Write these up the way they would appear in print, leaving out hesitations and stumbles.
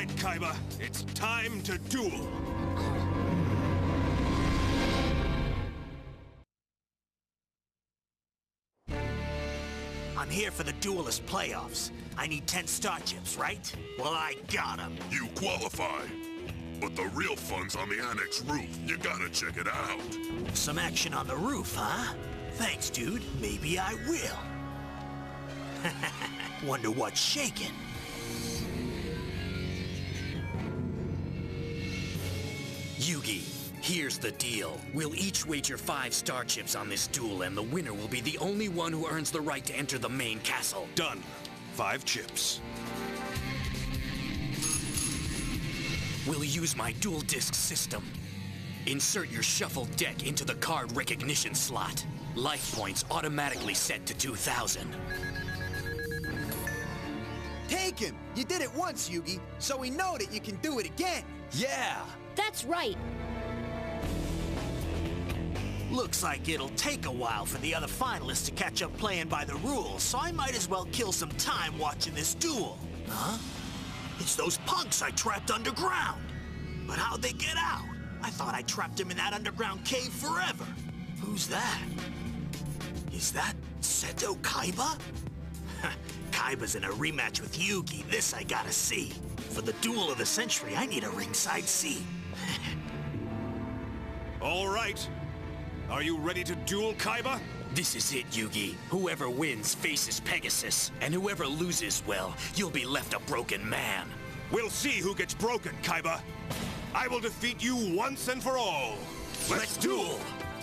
right, Kaiba. It's time to duel. I'm here for the Duelist playoffs. I need 10 star chips, right? Well, I got them. You qualify. But the real fun's on the annex roof. You gotta check it out. Some action on the roof, huh? Thanks, dude. Maybe I will. Wonder what's shaking. Yugi, here's the deal. We'll each wager 5 star chips on this duel, and the winner will be the only one who earns the right to enter the main castle. Done. 5 chips. We'll use my dual disc system. Insert your shuffled deck into the card recognition slot. Life points automatically set to 2,000. Take him! You did it once, Yugi, so we know that you can do it again. Yeah! That's right. Looks like it'll take a while for the other finalists to catch up playing by the rules, so I might as well kill some time watching this duel. Huh? It's those punks I trapped underground. But how'd they get out? I thought I trapped them in that underground cave forever. Who's that? Is that Seto Kaiba? Kaiba's in a rematch with Yugi. This I gotta see. For the duel of the century, I need a ringside seat. All right. Are you ready to duel, Kaiba? This is it, Yugi. Whoever wins faces Pegasus, and whoever loses, well, you'll be left a broken man. We'll see who gets broken, Kaiba. I will defeat you once and for all. Let's duel!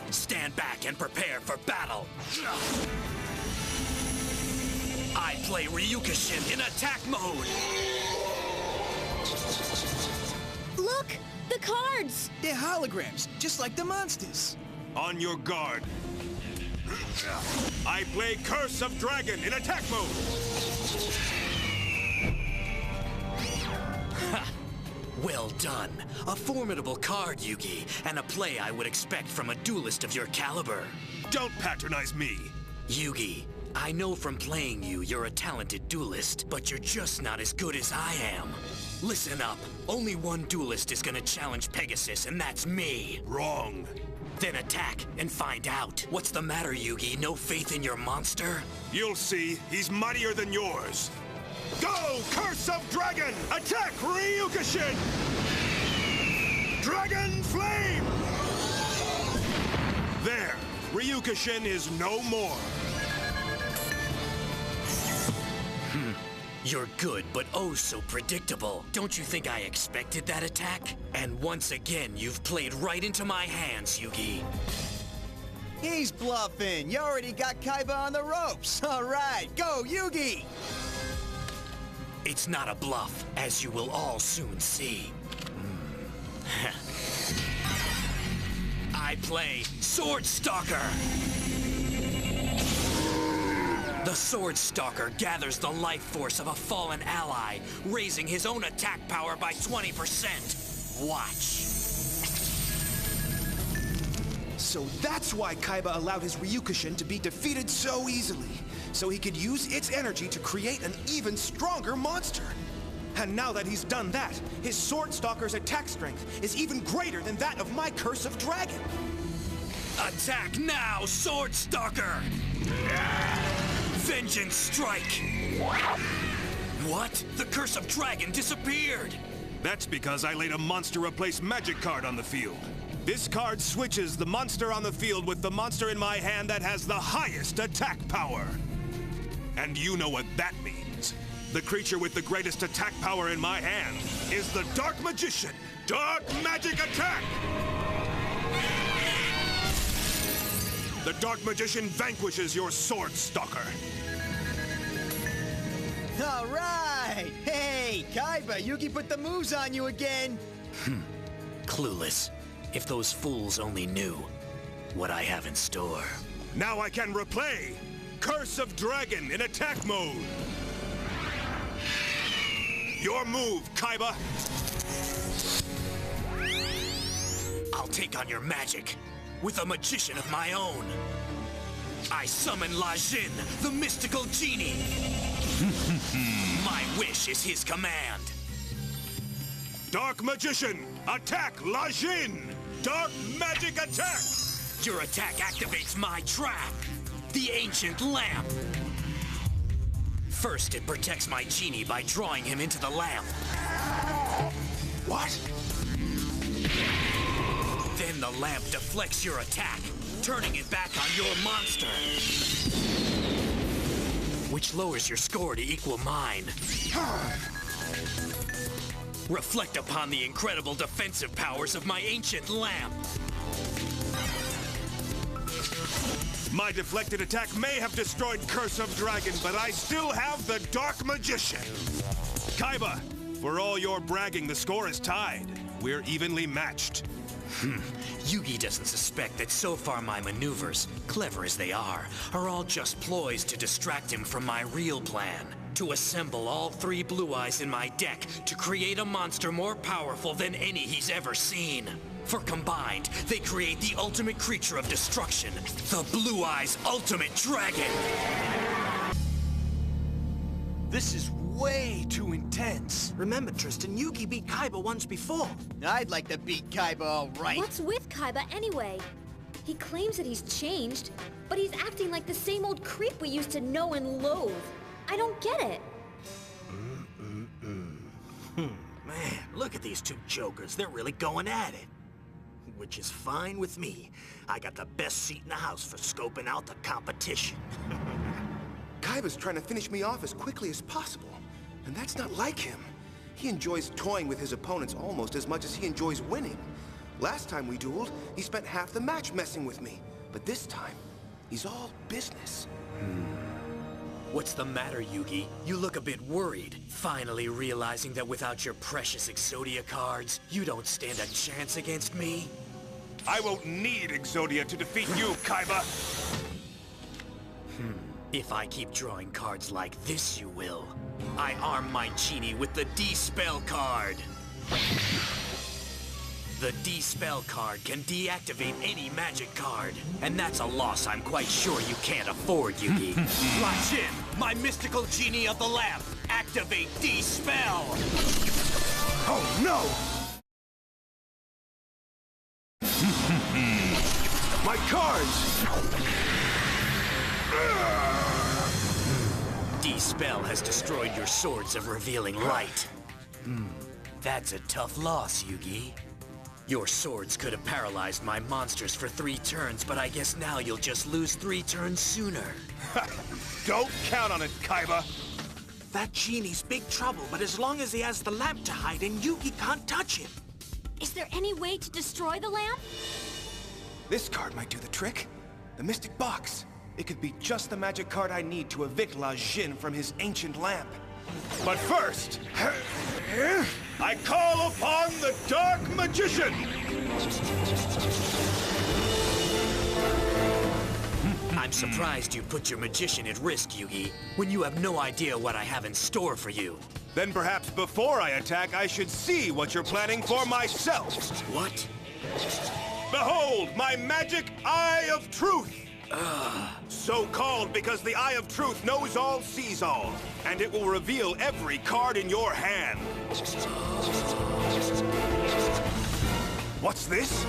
Stand back and prepare for battle. I play Ryukushin in attack mode. Look! The cards! They're holograms, just like the monsters. On your guard. I play Curse of Dragon in attack mode. Well done. A formidable card, Yugi, and a play I would expect from a duelist of your caliber. Don't patronize me. Yugi, I know from playing you're a talented duelist, but you're just not as good as I am. Listen up. Only one duelist is gonna challenge Pegasus, and that's me. Wrong. Then attack and find out. What's the matter, Yugi? No faith in your monster? You'll see. He's mightier than yours. Go, Curse of Dragon! Attack Ryukushin! Dragon Flame! There. Ryukushin is no more. You're good, but oh so predictable. Don't you think I expected that attack? And once again, you've played right into my hands, Yugi. He's bluffing. You already got Kaiba on the ropes. All right, go, Yugi! It's not a bluff, as you will all soon see. I play Sword Stalker. The Sword Stalker gathers the life force of a fallen ally, raising his own attack power by 20%. Watch. So that's why Kaiba allowed his Ryukushin to be defeated so easily, so he could use its energy to create an even stronger monster. And now that he's done that, his Sword Stalker's attack strength is even greater than that of my Curse of Dragon. Attack now, Sword Stalker! Vengeance strike! What? The Curse of Dragon disappeared! That's because I laid a monster replace magic card on the field. This card switches the monster on the field with the monster in my hand that has the highest attack power. And you know what that means. The creature with the greatest attack power in my hand is the Dark Magician. Dark Magic Attack! The Dark Magician vanquishes your Sword Stalker. All right! Hey, Kaiba, Yugi put the moves on you again. Clueless. If those fools only knew what I have in store. Now I can replay Curse of Dragon in attack mode. Your move, Kaiba. I'll take on your magic with a magician of my own. I summon La Jin, the mystical genie. My wish is his command. Dark Magician, attack La Jin! Dark Magic Attack! Your attack activates my trap, the Ancient Lamp. First, it protects my genie by drawing him into the lamp. What? Then the lamp deflects your attack, turning it back on your monster, which lowers your score to equal mine. Reflect upon the incredible defensive powers of my Ancient Lamp. My deflected attack may have destroyed Curse of Dragon, but I still have the Dark Magician. Kaiba, for all your bragging, the score is tied. We're evenly matched. Yugi doesn't suspect that so far my maneuvers, clever as they are all just ploys to distract him from my real plan. To assemble all 3 Blue Eyes in my deck to create a monster more powerful than any he's ever seen. For combined, they create the ultimate creature of destruction, the Blue Eyes Ultimate Dragon! This is way too intense. Remember, Tristan, Yugi beat Kaiba once before. I'd like to beat Kaiba all right. What's with Kaiba anyway? He claims that he's changed, but he's acting like the same old creep we used to know and loathe. I don't get it. Man, look at these two jokers. They're really going at it. Which is fine with me. I got the best seat in the house for scoping out the competition. Kaiba's trying to finish me off as quickly as possible. And that's not like him. He enjoys toying with his opponents almost as much as he enjoys winning. Last time we dueled, he spent half the match messing with me. But this time, he's all business. What's the matter, Yugi? You look a bit worried, finally realizing that without your precious Exodia cards, you don't stand a chance against me? I won't need Exodia to defeat you, Kaiba! If I keep drawing cards like this, you will. I arm my genie with the D-Spell card. The D-Spell card can deactivate any magic card. And that's a loss I'm quite sure you can't afford, Yugi. Lajin, my mystical genie of the lamp, activate D-Spell! Oh no! My cards! D-Spell has destroyed your swords of revealing light. That's a tough loss, Yugi. Your swords could have paralyzed my monsters for 3 turns, but I guess now you'll just lose 3 turns sooner. Don't count on it, Kaiba! That genie's big trouble, but as long as he has the lamp to hide in, Yugi can't touch him. Is there any way to destroy the lamp? This card might do the trick. The Mystic Box. It could be just the magic card I need to evict La Jin from his ancient lamp. But first, I call upon the Dark Magician! I'm surprised you put your magician at risk, Yugi, when you have no idea what I have in store for you. Then perhaps before I attack, I should see what you're planning for myself. What? Behold, my magic Eye of Truth! So called because the Eye of Truth knows all, sees all, and it will reveal every card in your hand. What's this?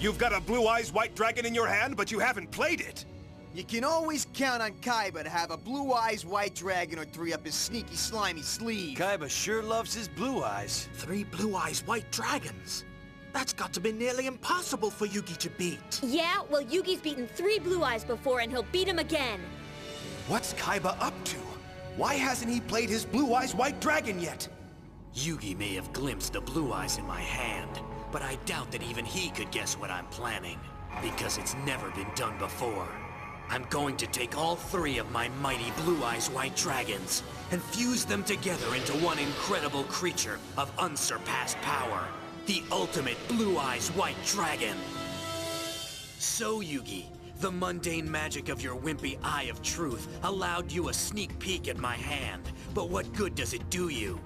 You've got a Blue Eyes White Dragon in your hand, but you haven't played it. You can always count on Kaiba to have a Blue Eyes White Dragon or 3 up his sneaky, slimy sleeve. Kaiba sure loves his blue eyes. 3 Blue Eyes White Dragons. That's got to be nearly impossible for Yugi to beat. Yeah, well, Yugi's beaten 3 Blue Eyes before, and he'll beat him again. What's Kaiba up to? Why hasn't he played his Blue Eyes White Dragon yet? Yugi may have glimpsed the blue eyes in my hand, but I doubt that even he could guess what I'm planning, because it's never been done before. I'm going to take all 3 of my mighty Blue Eyes White Dragons and fuse them together into one incredible creature of unsurpassed power. The ultimate Blue Eyes White Dragon. So, Yugi, the mundane magic of your wimpy Eye of Truth allowed you a sneak peek at my hand, but what good does it do you?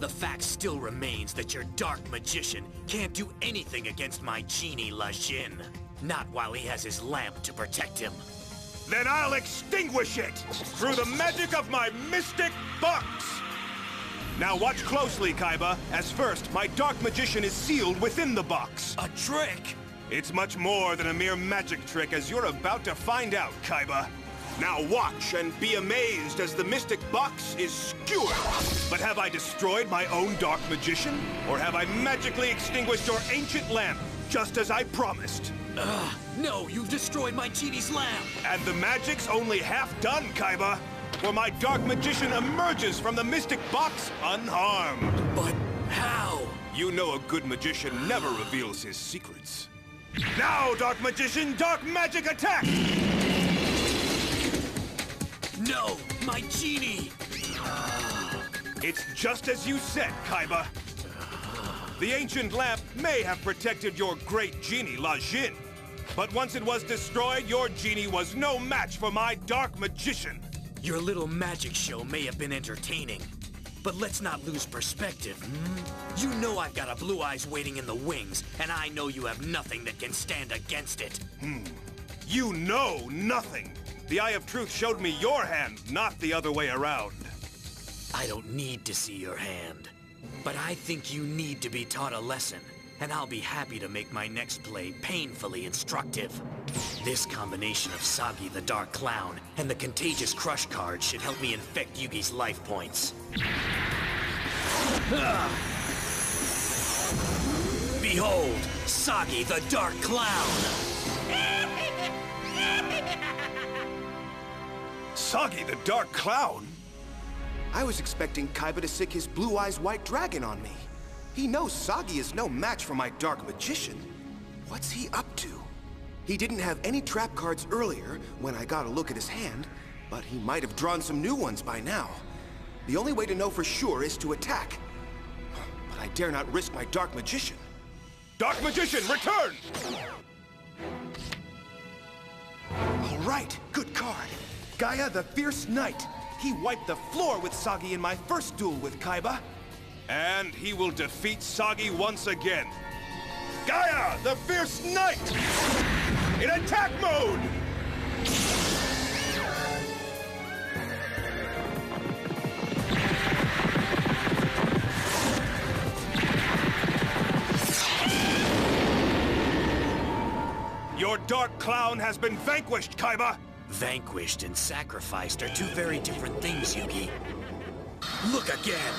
The fact still remains that your dark magician can't do anything against my genie La Jin. Not while he has his lamp to protect him. Then I'll extinguish it through the magic of my Mystic Box! Now watch closely, Kaiba, as first, my Dark Magician is sealed within the box. A trick? It's much more than a mere magic trick, as you're about to find out, Kaiba. Now watch and be amazed as the mystic box is skewered. But have I destroyed my own Dark Magician? Or have I magically extinguished your ancient lamp, just as I promised? No, you've destroyed my genie's lamp! And the magic's only half done, Kaiba. For my Dark Magician emerges from the mystic box unharmed. But how? You know a good magician never reveals his secrets. Now, Dark Magician, Dark Magic attack! No, my genie! It's just as you said, Kaiba. The ancient lamp may have protected your great genie, La Jin. But once it was destroyed, your genie was no match for my Dark Magician. Your little magic show may have been entertaining, but let's not lose perspective, You know I've got a Blue Eyes waiting in the wings, and I know you have nothing that can stand against it. You know nothing. The Eye of Truth showed me your hand, not the other way around. I don't need to see your hand, but I think you need to be taught a lesson, and I'll be happy to make my next play painfully instructive. This combination of Sagi the Dark Clown and the Contagious Crush card should help me infect Yugi's life points. Behold, Sagi the Dark Clown! Sagi the Dark Clown? I was expecting Kaiba to sick his Blue Eyes White Dragon on me. He knows Sagi is no match for my Dark Magician. What's he up to? He didn't have any trap cards earlier when I got a look at his hand, but he might have drawn some new ones by now. The only way to know for sure is to attack. But I dare not risk my Dark Magician. Dark Magician, return! All right, good card. Gaia the Fierce Knight. He wiped the floor with Sagi in my first duel with Kaiba. And he will defeat Sagi once again. Gaia, the Fierce Knight! In attack mode! Your Dark Clown has been vanquished, Kaiba! Vanquished and sacrificed are two very different things, Yugi. Look again!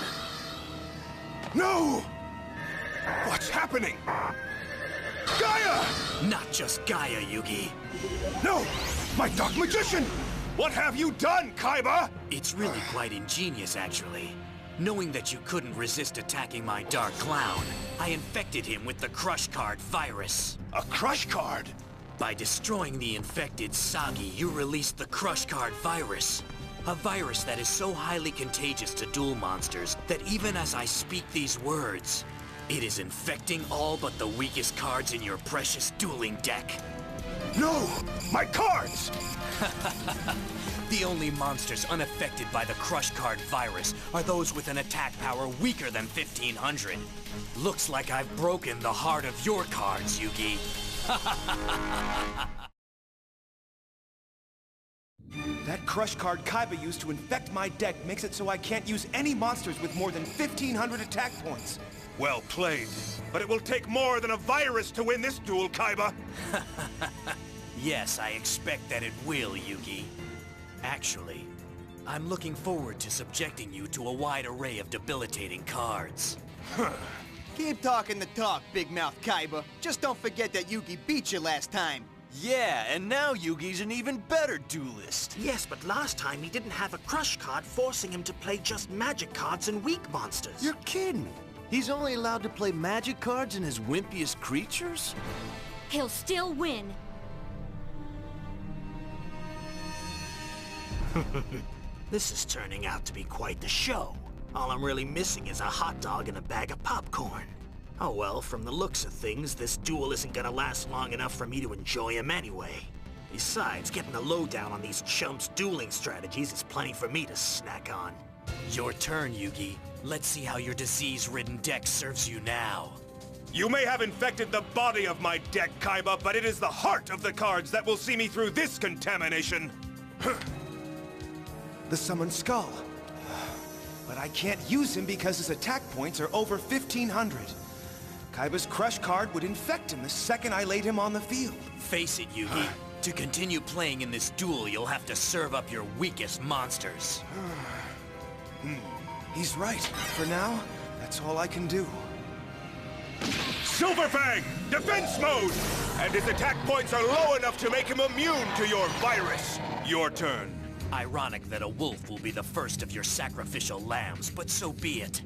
No! What's happening? Gaia! Not just Gaia, Yugi. No! My Dark Magician! What have you done, Kaiba? It's really quite ingenious, actually. Knowing that you couldn't resist attacking my Dark Clown, I infected him with the Crush Card virus. A Crush Card? By destroying the infected Sagi, you released the Crush Card virus. A virus that is so highly contagious to duel monsters that even as I speak these words, it is infecting all but the weakest cards in your precious dueling deck. No! My cards! The only monsters unaffected by the Crush Card virus are those with an attack power weaker than 1500. Looks like I've broken the heart of your cards, Yugi. That Crush card Kaiba used to infect my deck makes it so I can't use any monsters with more than 1,500 attack points. Well played. But it will take more than a virus to win this duel, Kaiba. Yes, I expect that it will, Yugi. Actually, I'm looking forward to subjecting you to a wide array of debilitating cards. Keep talking the talk, Big Mouth Kaiba. Just don't forget that Yugi beat you last time. Yeah, and now Yugi's an even better duelist. Yes, but last time he didn't have a Crush card forcing him to play just magic cards and weak monsters. You're kidding. He's only allowed to play magic cards and his wimpiest creatures? He'll still win. This is turning out to be quite the show. All I'm really missing is a hot dog and a bag of popcorn. Oh well, from the looks of things, this duel isn't gonna last long enough for me to enjoy him anyway. Besides, getting the lowdown on these chumps' dueling strategies is plenty for me to snack on. Your turn, Yugi. Let's see how your disease-ridden deck serves you now. You may have infected the body of my deck, Kaiba, but it is the heart of the cards that will see me through this contamination. The Summoned Skull. but I can't use him because his attack points are over 1,500. Kaiba's Crush card would infect him the second I laid him on the field. Face it, Yugi. To continue playing in this duel, you'll have to serve up your weakest monsters. He's right. For now, that's all I can do. Silverfang! Defense mode! And his attack points are low enough to make him immune to your virus. Your turn. Ironic that a wolf will be the first of your sacrificial lambs, but so be it.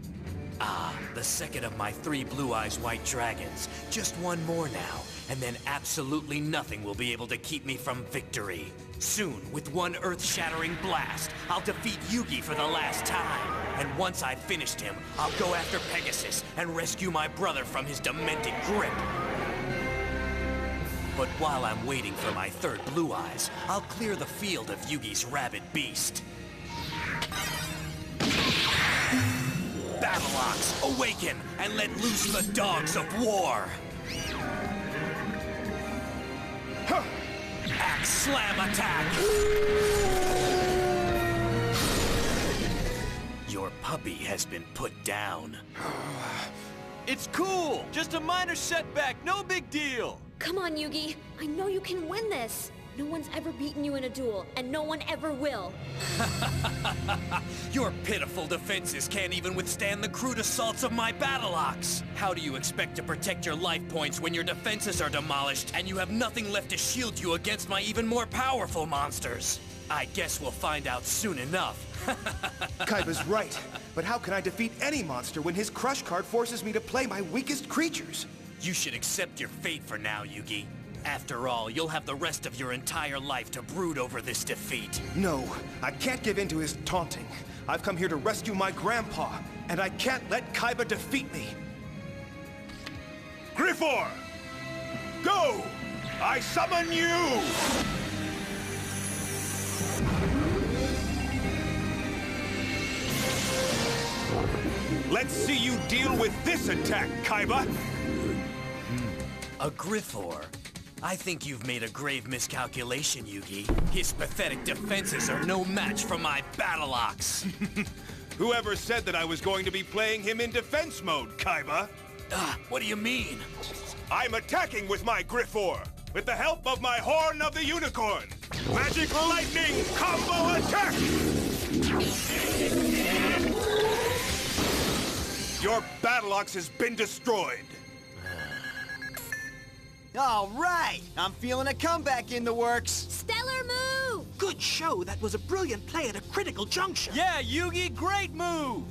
Ah, the second of my 3 Blue Eyes White Dragons. Just one more now, and then absolutely nothing will be able to keep me from victory. Soon, with one earth-shattering blast, I'll defeat Yugi for the last time. And once I've finished him, I'll go after Pegasus and rescue my brother from his demented grip. But while I'm waiting for my 3rd Blue Eyes, I'll clear the field of Yugi's rabid beast. Battleox, awaken and let loose the dogs of war! Axe Slam attack! Your puppy has been put down. It's cool! Just a minor setback, no big deal! Come on, Yugi. I know you can win this. No one's ever beaten you in a duel, and no one ever will. Your pitiful defenses can't even withstand the crude assaults of my Battleox. How do you expect to protect your life points when your defenses are demolished and you have nothing left to shield you against my even more powerful monsters? I guess we'll find out soon enough. Kaiba's right, but how can I defeat any monster when his Crush card forces me to play my weakest creatures? You should accept your fate for now, Yugi. After all, you'll have the rest of your entire life to brood over this defeat. No, I can't give in to his taunting. I've come here to rescue my grandpa, and I can't let Kaiba defeat me. Griffor! Go! I summon you! Let's see you deal with this attack, Kaiba! A Griffor? I think you've made a grave miscalculation, Yugi. His pathetic defenses are no match for my Battleox. Whoever said that I was going to be playing him in defense mode, Kaiba? What do you mean? I'm attacking with my Griffor, with the help of my Horn of the Unicorn. Magic Lightning Combo Attack! Your Battleox has been destroyed. All right! I'm feeling a comeback in the works. Stellar move! Good show. That was a brilliant play at a critical juncture. Yeah, Yugi, great move!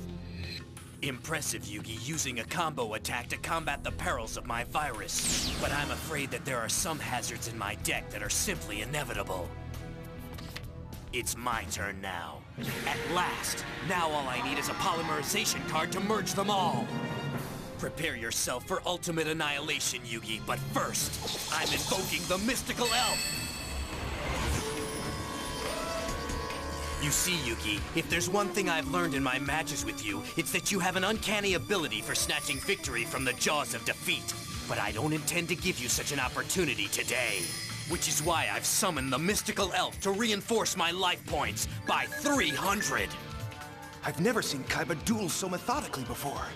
Impressive, Yugi, using a combo attack to combat the perils of my virus. But I'm afraid that there are some hazards in my deck that are simply inevitable. It's my turn now. At last! Now all I need is a polymerization card to merge them all. Prepare yourself for ultimate annihilation, Yugi, but first, I'm invoking the mystical elf! You see, Yugi, if there's one thing I've learned in my matches with you, it's that you have an uncanny ability for snatching victory from the jaws of defeat. But I don't intend to give you such an opportunity today. Which is why I've summoned the mystical elf to reinforce my life points by 300! I've never seen Kaiba duel so methodically before.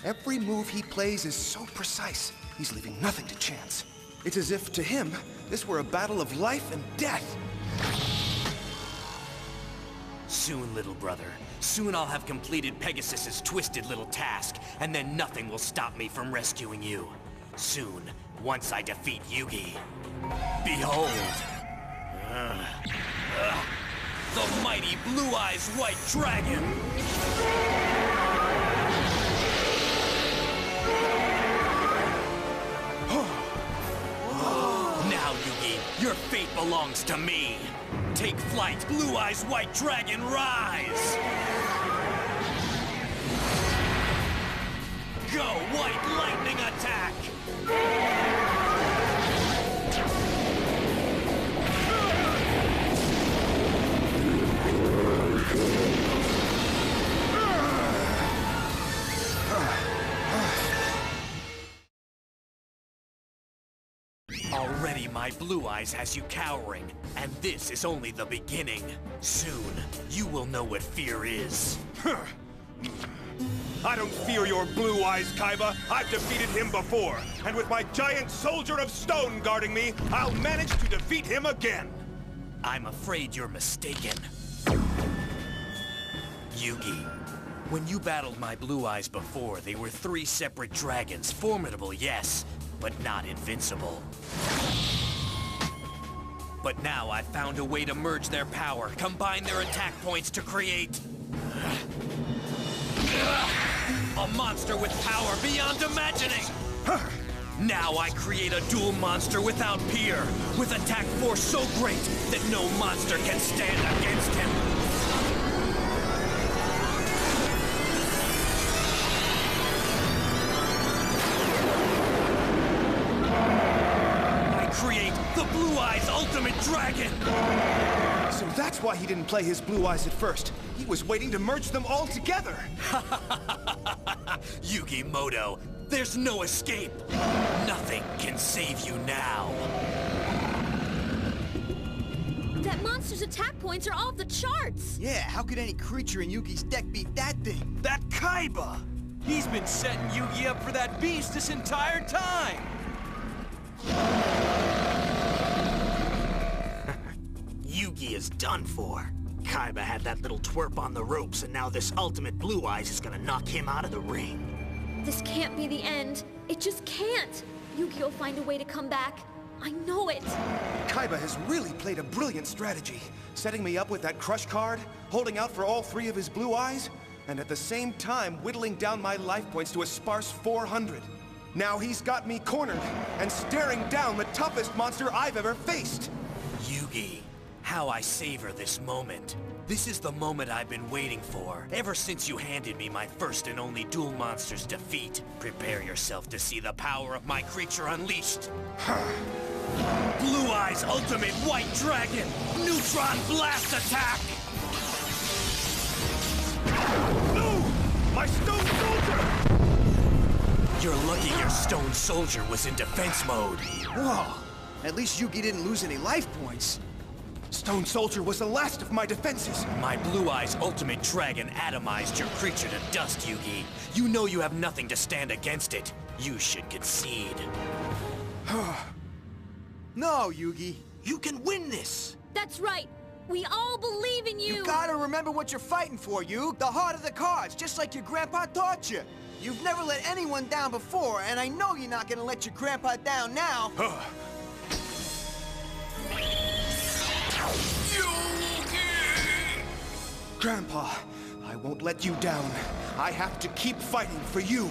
Every move he plays is so precise, he's leaving nothing to chance. It's as if, to him, this were a battle of life and death. Soon, little brother. Soon I'll have completed Pegasus's twisted little task, and then nothing will stop me from rescuing you. Soon, once I defeat Yugi. Behold! The mighty Blue Eyes White Dragon! Now, Yugi, your fate belongs to me. Take flight, Blue Eyes White Dragon, rise! Go, White Lightning Attack! Already my Blue Eyes has you cowering, and this is only the beginning. Soon, you will know what fear is. I don't fear your blue eyes, Kaiba. I've defeated him before. And with my giant soldier of stone guarding me, I'll manage to defeat him again. I'm afraid you're mistaken. Yugi, when you battled my blue eyes before, they were 3 separate dragons. Formidable, yes, but not invincible. But now I've found a way to merge their power, combine their attack points to create... a monster with power beyond imagining! Now I create a dual monster without peer, with attack force so great that no monster can stand against him. I create the Blue Eyes Ultimate Dragon! So that's why he didn't play his blue eyes at first. He was waiting to merge them all together. Yugi Moto, there's no escape. Nothing can save you now. That monster's attack points are off the charts! Yeah, how could any creature in Yugi's deck beat that thing? That Kaiba! He's been setting Yugi up for that beast this entire time! Yugi is done for. Kaiba had that little twerp on the ropes, and now this ultimate Blue Eyes is gonna knock him out of the ring. This can't be the end. It just can't. Yugi will find a way to come back. I know it. Kaiba has really played a brilliant strategy, setting me up with that crush card, holding out for all 3 of his blue eyes, and at the same time whittling down my life points to a sparse 400. Now he's got me cornered and staring down the toughest monster I've ever faced. Yugi, how I savor this moment. This is the moment I've been waiting for, ever since you handed me my first and only dual monster's defeat. Prepare yourself to see the power of my creature unleashed. Blue Eyes Ultimate White Dragon! Neutron Blast Attack! No! My stone soldier! You're lucky your stone soldier was in defense mode. Whoa! At least Yugi didn't lose any life points. Stone Soldier was the last of my defenses. My Blue Eyes Ultimate Dragon atomized your creature to dust, Yugi. You know you have nothing to stand against it. You should concede. No, Yugi. You can win this! That's right. We all believe in you. You gotta remember what you're fighting for, Yug. The heart of the cards, just like your grandpa taught you. You've never let anyone down before, and I know you're not gonna let your grandpa down now. Grandpa, I won't let you down. I have to keep fighting for you.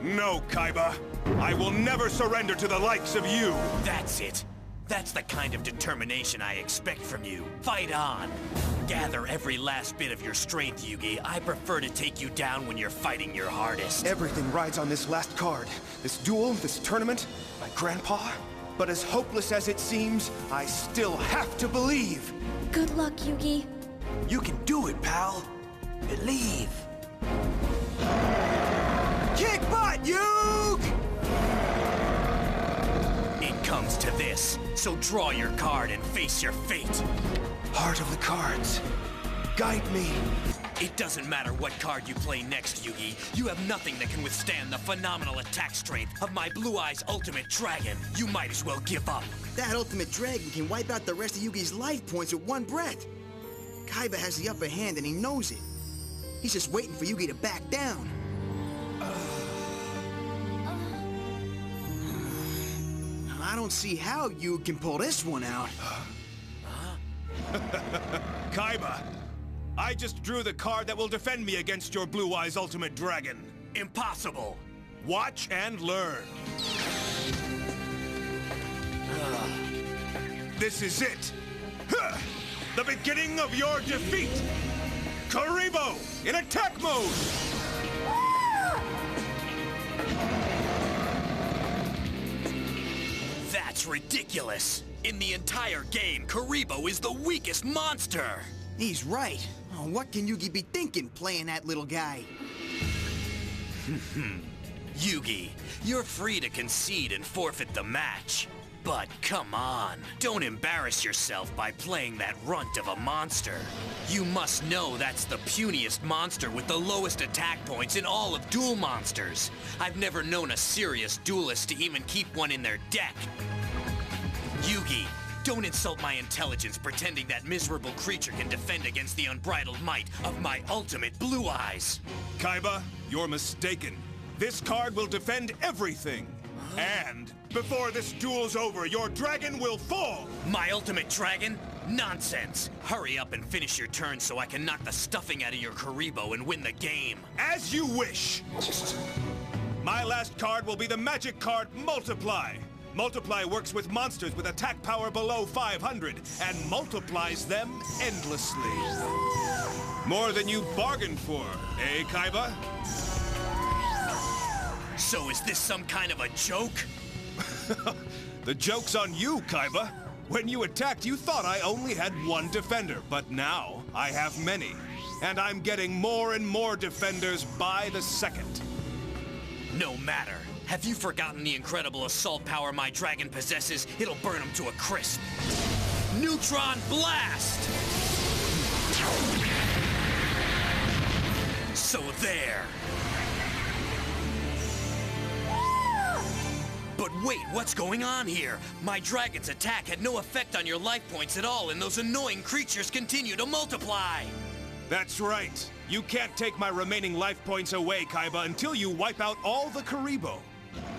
No, Kaiba. I will never surrender to the likes of you. That's it. That's the kind of determination I expect from you. Fight on. Gather every last bit of your strength, Yugi. I prefer to take you down when you're fighting your hardest. Everything rides on this last card. This duel, this tournament, my grandpa. But as hopeless as it seems, I still have to believe. Good luck, Yugi. You can do it, pal. Believe. Kick butt, Yug! It comes to this, so draw your card and face your fate. Heart of the cards. Guide me. It doesn't matter what card you play next, Yugi. You have nothing that can withstand the phenomenal attack strength of my Blue Eyes Ultimate Dragon. You might as well give up. That ultimate dragon can wipe out the rest of Yugi's life points with one breath. Kaiba has the upper hand and he knows it. He's just waiting for Yugi to back down. I don't see how Yugi can pull this one out. Kaiba, I just drew the card that will defend me against your Blue Eyes Ultimate Dragon. Impossible. Watch and learn. This is it. The beginning of your defeat. Karibo in attack mode. That's ridiculous. In the entire game, Karibo is the weakest monster. He's right. Oh, what can Yugi be thinking playing that little guy? Yugi, you're free to concede and forfeit the match. But come on, don't embarrass yourself by playing that runt of a monster. You must know that's the puniest monster with the lowest attack points in all of Duel Monsters. I've never known a serious duelist to even keep one in their deck. Yugi, don't insult my intelligence pretending that miserable creature can defend against the unbridled might of my ultimate blue eyes. Kaiba, you're mistaken. This card will defend everything. And before this duel's over, your dragon will fall! My ultimate dragon? Nonsense! Hurry up and finish your turn so I can knock the stuffing out of your Karibo and win the game. As you wish! My last card will be the magic card Multiply. Multiply works with monsters with attack power below 500 and multiplies them endlessly. More than you bargained for, eh, Kaiba? So is this some kind of a joke? The joke's on you, Kaiba. When you attacked, you thought I only had one defender, but now I have many. And I'm getting more and more defenders by the second. No matter. Have you forgotten the incredible assault power my dragon possesses? It'll burn him to a crisp. Neutron Blast! So there. But wait, what's going on here? My dragon's attack had no effect on your life points at all, and those annoying creatures continue to multiply. That's right. You can't take my remaining life points away, Kaiba, until you wipe out all the Karibo.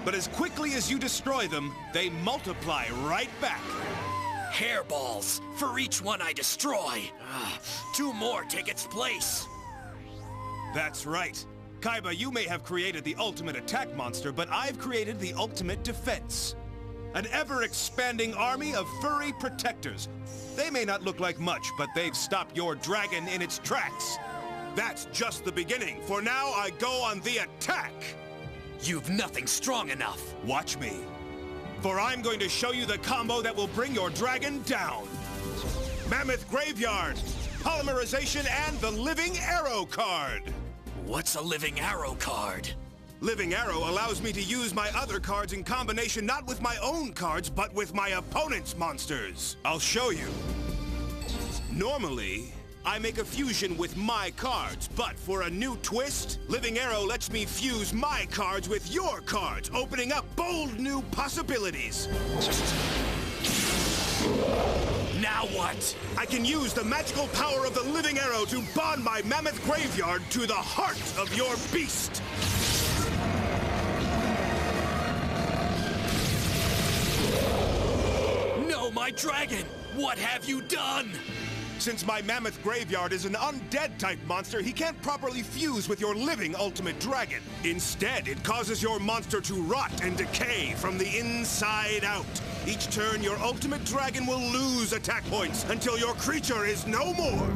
But as quickly as you destroy them, they multiply right back. Hairballs! For each one I destroy. Two more take its place. That's right. Kaiba, you may have created the ultimate attack monster, but I've created the ultimate defense. An ever-expanding army of furry protectors. They may not look like much, but they've stopped your dragon in its tracks. That's just the beginning. For now, I go on the attack. You've nothing strong enough. Watch me. For I'm going to show you the combo that will bring your dragon down. Mammoth Graveyard, Polymerization, and the Living Arrow card. What's a Living Arrow card? Living Arrow allows me to use my other cards in combination not with my own cards, but with my opponent's monsters. I'll show you. Normally, I make a fusion with my cards, but for a new twist, Living Arrow lets me fuse my cards with your cards, opening up bold new possibilities. Now what? I can use the magical power of the Living Arrow to bond my Mammoth Graveyard to the heart of your beast. No, my dragon! What have you done? Since my Mammoth Graveyard is an undead-type monster, he can't properly fuse with your living Ultimate Dragon. Instead, it causes your monster to rot and decay from the inside out. Each turn, your Ultimate Dragon will lose attack points until your creature is no more.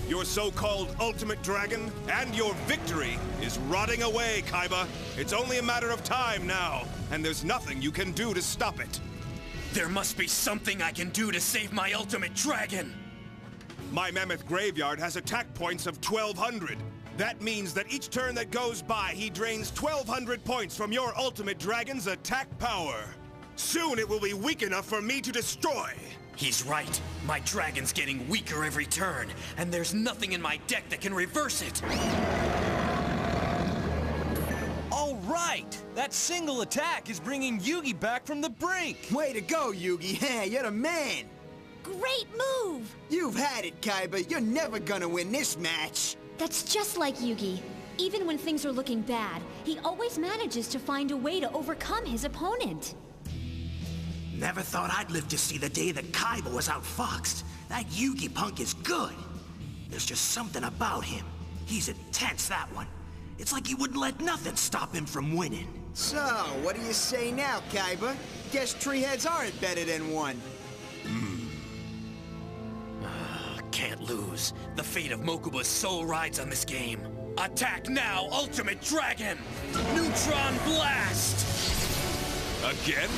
Your so-called Ultimate Dragon and your victory is rotting away, Kaiba. It's only a matter of time now, and there's nothing you can do to stop it. There must be something I can do to save my Ultimate Dragon! My Mammoth Graveyard has attack points of 1,200. That means that each turn that goes by, he drains 1,200 points from your Ultimate Dragon's attack power. Soon it will be weak enough for me to destroy. He's right. My dragon's getting weaker every turn, and there's nothing in my deck that can reverse it. All right! That single attack is bringing Yugi back from the brink! Way to go, Yugi. Yeah, you're the man. Great move! You've had it, Kaiba. You're never gonna win this match. That's just like Yugi. Even when things are looking bad, he always manages to find a way to overcome his opponent. Never thought I'd live to see the day that Kaiba was outfoxed. That Yugi punk is good. There's just something about him. He's intense, that one. It's like he wouldn't let nothing stop him from winning. So, what do you say now, Kaiba? Guess tree heads aren't better than one. Can't lose. The fate of Mokuba's soul rides on this game. Attack now, Ultimate Dragon! Neutron Blast! Again?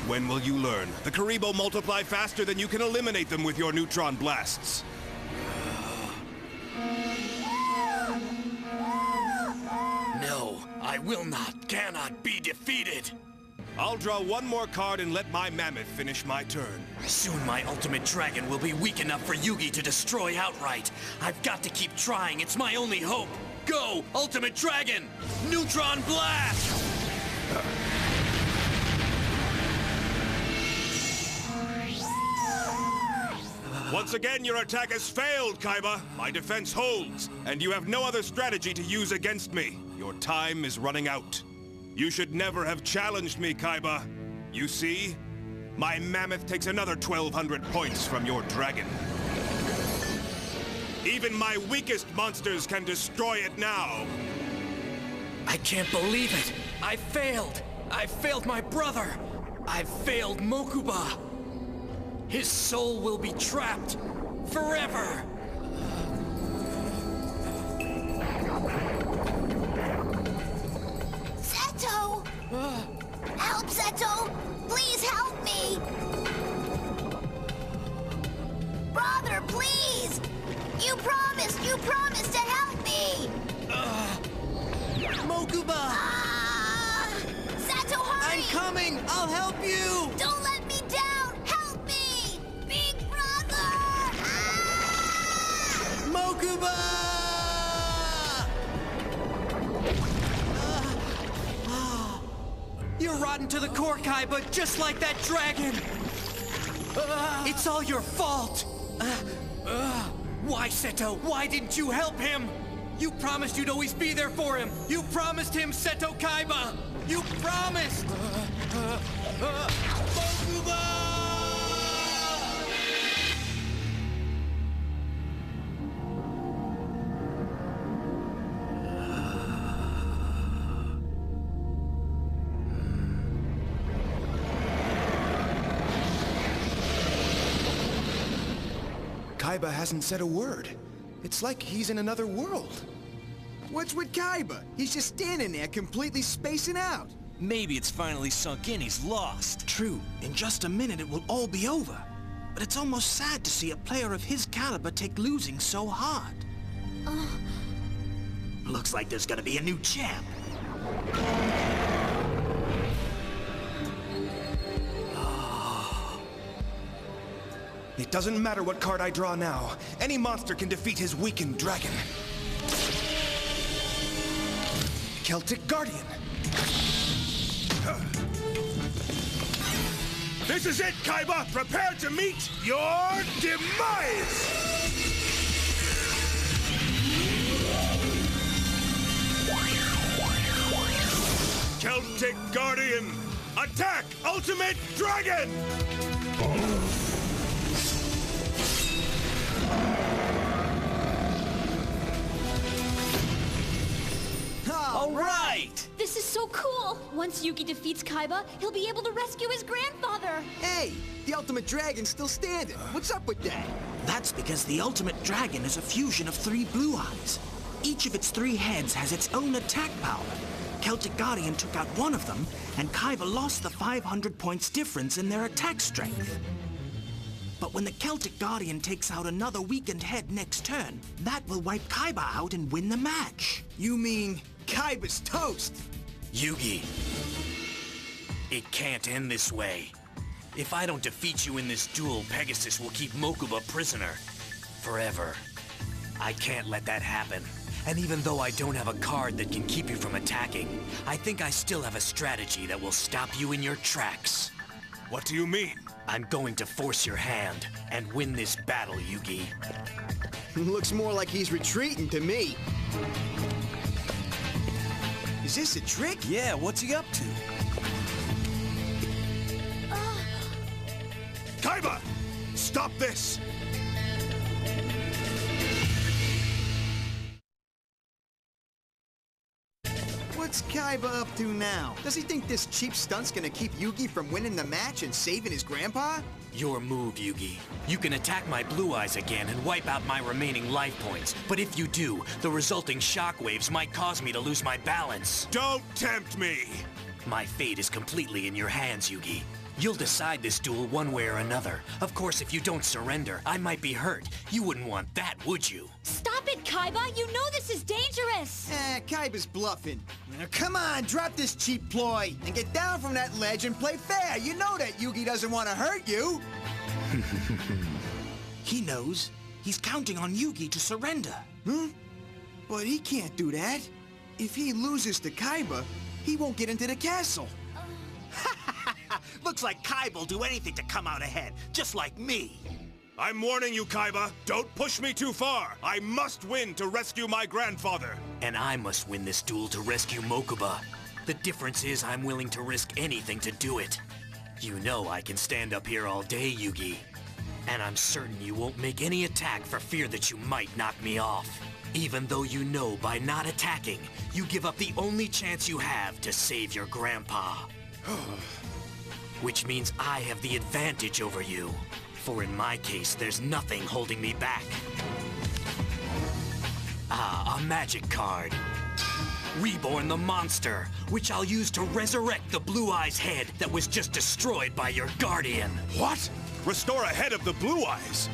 When will you learn? The Karibo multiply faster than you can eliminate them with your neutron blasts. No, I will not, cannot be defeated. I'll draw one more card and let my mammoth finish my turn. Soon my ultimate dragon will be weak enough for Yugi to destroy outright. I've got to keep trying. It's my only hope. Go, ultimate dragon! Neutron blast! Once again, your attack has failed, Kaiba. My defense holds, and you have no other strategy to use against me. Your time is running out. You should never have challenged me, Kaiba. You see? My mammoth takes another 1,200 points from your dragon. Even my weakest monsters can destroy it now. I can't believe it! I failed! I failed my brother! I've failed Mokuba! His soul will be trapped forever! Zeto! Help, Zeto! Please help me! Brother, please! You promised to help me! Mokuba! Zeto, hurry! I'm coming! I'll help you! Don't let me down! Help me! Big brother! Mokuba! You're rotten to the core, Kaiba, just like that dragon! It's all your fault! Why, Seto? Why didn't you help him? You promised you'd always be there for him! You promised him, Seto Kaiba! You promised! Mokuba! Kaiba hasn't said a word. It's like he's in another world. What's with Kaiba? He's just standing there completely spacing out. Maybe it's finally sunk in he's lost. True, in just a minute it will all be over. But it's almost sad to see a player of his caliber take losing so hard. Looks like there's gonna be a new champ. It doesn't matter what card I draw now. Any monster can defeat his weakened dragon. Celtic Guardian. This is it, Kaiba! Prepare to meet your demise! Celtic Guardian! Attack! Ultimate Dragon! All right! This is so cool! Once Yugi defeats Kaiba, he'll be able to rescue his grandfather! Hey, the Ultimate Dragon's still standing. What's up with that? That's because the ultimate dragon is a fusion of 3 blue eyes. Each of its 3 heads has its own attack power. Celtic Guardian took out one of them, and Kaiba lost the 500 points difference in their attack strength. But when the Celtic Guardian takes out another weakened head next turn, that will wipe Kaiba out and win the match. You mean Kaiba's toast? Yugi, it can't end this way. If I don't defeat you in this duel, Pegasus will keep Mokuba prisoner. Forever. I can't let that happen. And even though I don't have a card that can keep you from attacking, I think I still have a strategy that will stop you in your tracks. What do you mean? I'm going to force your hand and win this battle, Yugi. Looks more like he's retreating to me. Is this a trick? Yeah, what's he up to? Kaiba! Stop this! What's Kaiba up to now? Does he think this cheap stunt's gonna keep Yugi from winning the match and saving his grandpa? Your move, Yugi. You can attack my blue eyes again and wipe out my remaining life points. But if you do, the resulting shockwaves might cause me to lose my balance. Don't tempt me! My fate is completely in your hands, Yugi. You'll decide this duel one way or another. Of course, if you don't surrender, I might be hurt. You wouldn't want that, would you? Stop it, Kaiba! You know this is dangerous! Kaiba's bluffing. Now, come on, drop this cheap ploy and get down from that ledge and play fair. You know that Yugi doesn't want to hurt you. He knows. He's counting on Yugi to surrender. But he can't do that. If he loses to Kaiba, he won't get into the castle. Looks like Kaiba will do anything to come out ahead, just like me. I'm warning you, Kaiba. Don't push me too far. I must win to rescue my grandfather. And I must win this duel to rescue Mokuba. The difference is I'm willing to risk anything to do it. You know I can stand up here all day, Yugi. And I'm certain you won't make any attack for fear that you might knock me off. Even though you know by not attacking, you give up the only chance you have to save your grandpa. Which means I have the advantage over you. For in my case, there's nothing holding me back. Ah, a magic card. Reborn the monster, which I'll use to resurrect the Blue Eyes head that was just destroyed by your guardian. What? Restore a head of the Blue Eyes?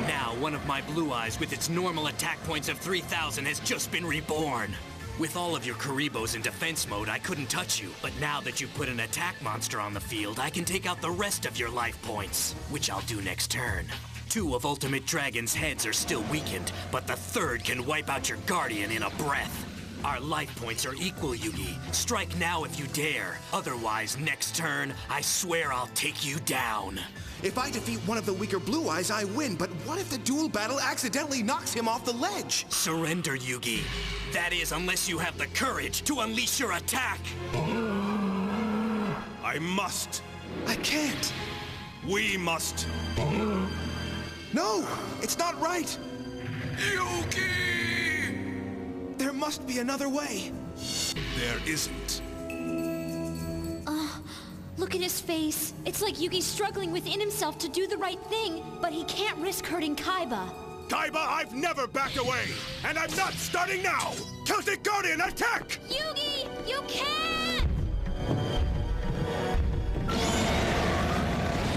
Now, one of my Blue Eyes with its normal attack points of 3,000 has just been reborn. With all of your Karibos in defense mode, I couldn't touch you. But now that you put an attack monster on the field, I can take out the rest of your life points, which I'll do next turn. 2 of Ultimate Dragon's heads are still weakened, but the 3rd can wipe out your guardian in a breath. Our life points are equal, Yugi. Strike now if you dare. Otherwise, next turn, I swear I'll take you down. If I defeat one of the weaker Blue Eyes, I win, but what if the duel battle accidentally knocks him off the ledge? Surrender, Yugi. That is, unless you have the courage to unleash your attack. I must. I can't. We must. No, it's not right. Yugi! There must be another way. There isn't. Look at his face. It's like Yugi's struggling within himself to do the right thing, but he can't risk hurting Kaiba. Kaiba, I've never backed away, and I'm not starting now! Celtic Guardian, attack! Yugi, you can't!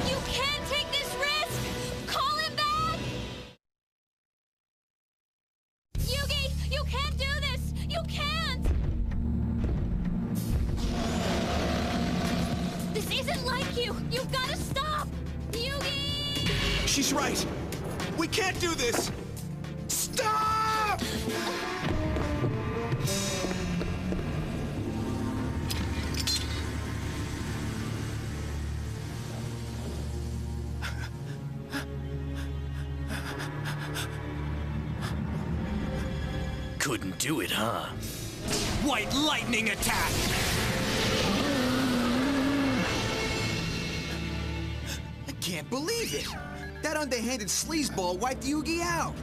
You can't take this risk! Call him back! Yugi, you can't do this! You can't! This isn't like you! You've got to stop! Yugi! She's right. We can't do this. Stop! Couldn't do it, huh? White lightning attack! I can't believe it. That underhanded sleazeball wiped Yugi out.